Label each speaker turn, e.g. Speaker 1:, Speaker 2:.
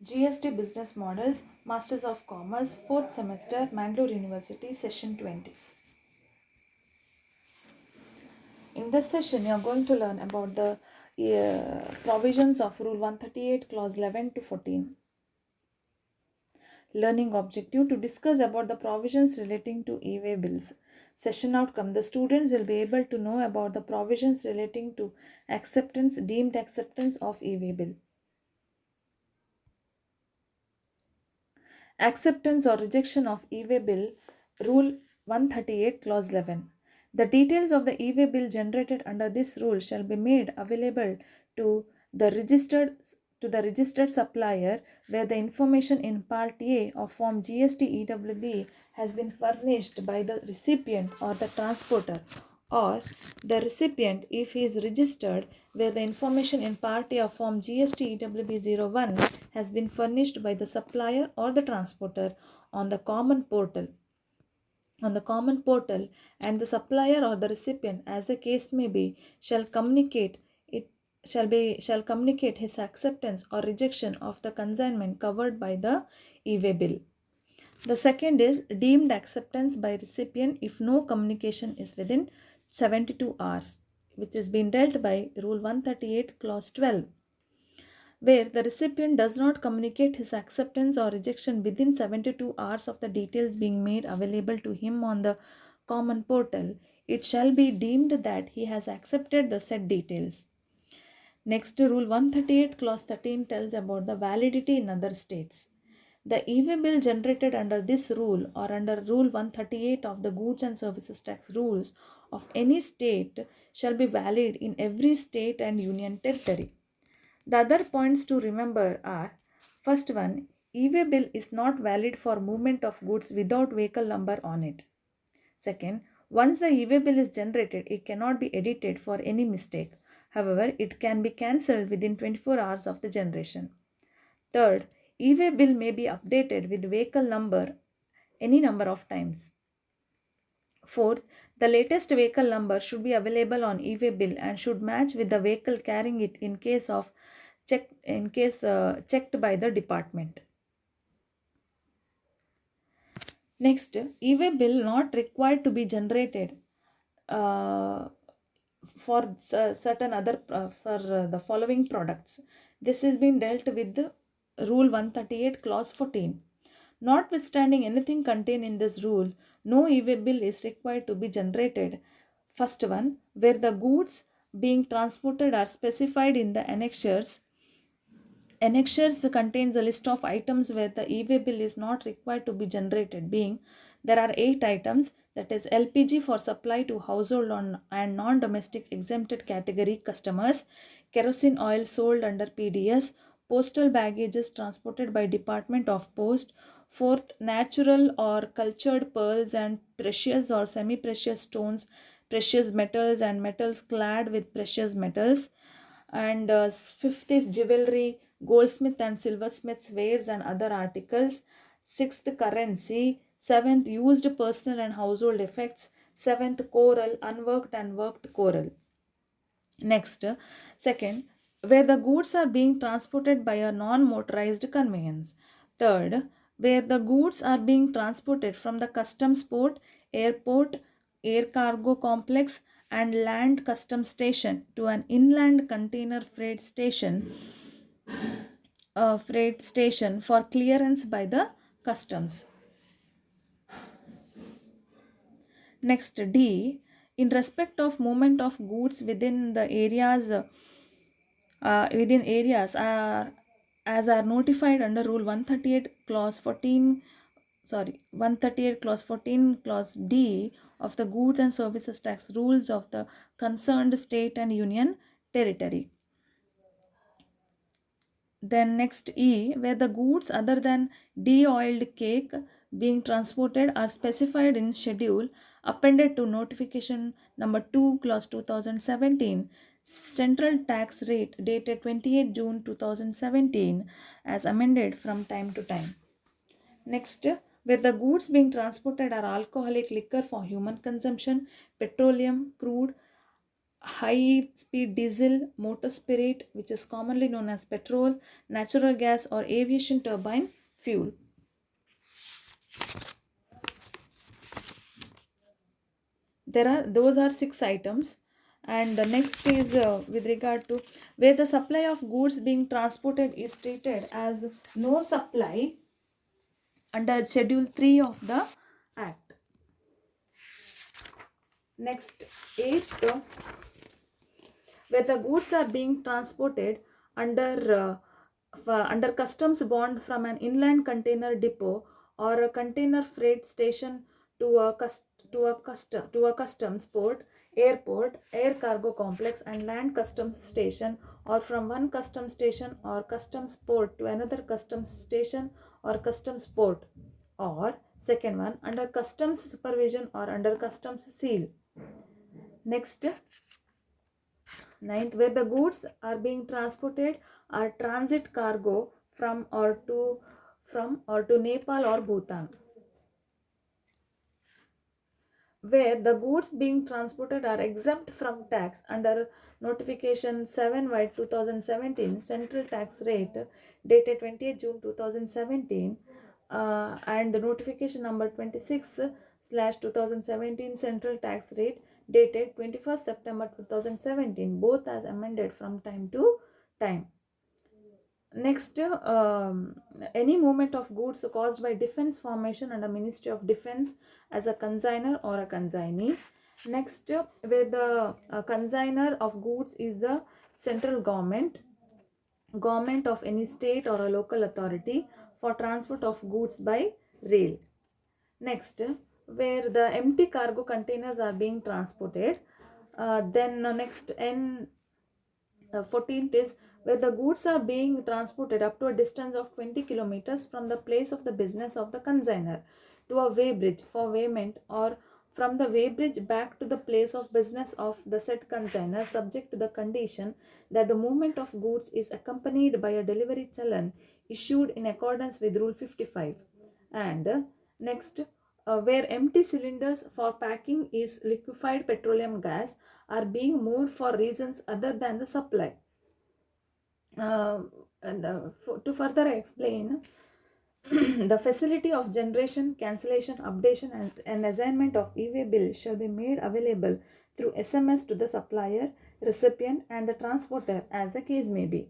Speaker 1: GST Business Models, Masters of Commerce, 4th semester, Mangalore University, session 20. In this session, you are going to learn about the provisions of Rule 138, Clause 11 to 14. Learning objective to discuss about the provisions relating to e-way bills. Session outcome: the students will be able to know about the provisions relating to deemed acceptance of e-way bill. Acceptance or rejection of e-way bill, Rule 138, Clause 11. The details of the e-way bill generated under this rule shall be made available to the registered supplier where the information in Part A of Form GST EWB has been furnished by the recipient or the transporter, or the recipient if he is registered where the information in Part A of Form GST EWB 01 has been furnished by the supplier or the transporter on the common portal and the supplier or the recipient, as the case may be, shall communicate his acceptance or rejection of the consignment covered by the e-way bill. The second is deemed acceptance by recipient if no communication is within 72 hours, which is being dealt by Rule 138, Clause 12, where the recipient does not communicate his acceptance or rejection within 72 hours of the details being made available to him on the common portal, it shall be deemed that he has accepted the said details. Next, Rule 138, Clause 13 tells about the validity in other states. The e-way bill generated under this rule or under Rule 138 of the Goods and Services Tax rules of any state shall be valid in every state and union territory. The other points to remember are: first one, e-way bill is not valid for movement of goods without vehicle number on it. Second, once the e-way bill is generated, it cannot be edited for any mistake. However, it can be cancelled within 24 hours of the generation. Third, e-way bill may be updated with vehicle number any number of times. Fourth, the latest vehicle number should be available on e-way bill and should match with the vehicle carrying it in case checked by the department. Next, e-way bill not required to be generated uh, for certain other for the following products. This has been dealt with the Rule 138, Clause 14. Notwithstanding anything contained in this rule, no e-way bill is required to be generated. First one, where the goods being transported are specified in the annexures. Annexures contains a list of items where the e-way bill is not required to be generated, being there are 8 items, that is LPG for supply to household and non-domestic exempted category customers, kerosene oil sold under PDS, postal baggages transported by Department of Post, fourth, natural or cultured pearls and precious or semi-precious stones, precious metals and metals clad with precious metals, and fifth is jewelry, goldsmith and silversmith's wares and other articles. Sixth, currency. Seventh, used personal and household effects. Seventh, coral, unworked and worked coral. Next, second, where the goods are being transported by a non-motorized conveyance. Third, where the goods are being transported from the customs port, airport, air cargo complex and land customs station to an inland container freight station for clearance by the customs. Next, D, in respect of movement of goods within the areas as are notified under Rule 138 Clause 14 138 Clause 14 Clause D of the Goods and Services Tax rules of the concerned state and union territory. Then next E, where the goods other than de-oiled cake being transported are specified in schedule appended to notification number 2 clause 2017 central tax rate dated 28 June 2017 as amended from time to time. Next, where the goods being transported are alcoholic liquor for human consumption, petroleum, crude, high speed diesel, motor spirit, which is commonly known as petrol, natural gas, or aviation turbine fuel. Those are 6 items. And the next is with regard to where the supply of goods being transported is stated as no supply under schedule 3 of the act. Next, eighth, where the goods are being transported under under customs bond from an inland container depot or a container freight station to a customs port, airport, air cargo complex, and land customs station, or from one customs station or customs port to another customs station or customs port, or second one, under customs supervision or under customs seal. Next, ninth, where the goods are being transported are transit cargo from or to Nepal or Bhutan. Where the goods being transported are exempt from tax under notification 7/2017 central tax rate dated 20th June 2017 and notification number 26/2017 central tax rate dated 21st September 2017, both as amended from time to time. Next, any movement of goods caused by defense formation under Ministry of Defense as a consignor or a consignee. Next, where the consignor of goods is the central government of any state or a local authority for transport of goods by rail. Next, where the empty cargo containers are being transported. Then next, 14th is where the goods are being transported up to a distance of 20 kilometers from the place of the business of the consignor to a weighbridge for weighment, or from the weighbridge back to the place of business of the said consignor, subject to the condition that the movement of goods is accompanied by a delivery challan issued in accordance with Rule 55. And next, where empty cylinders for packing is liquefied petroleum gas are being moved for reasons other than the supply. To further explain, the facility of generation, cancellation, updation, and assignment of e-way bill shall be made available through SMS to the supplier, recipient, and the transporter as the case may be.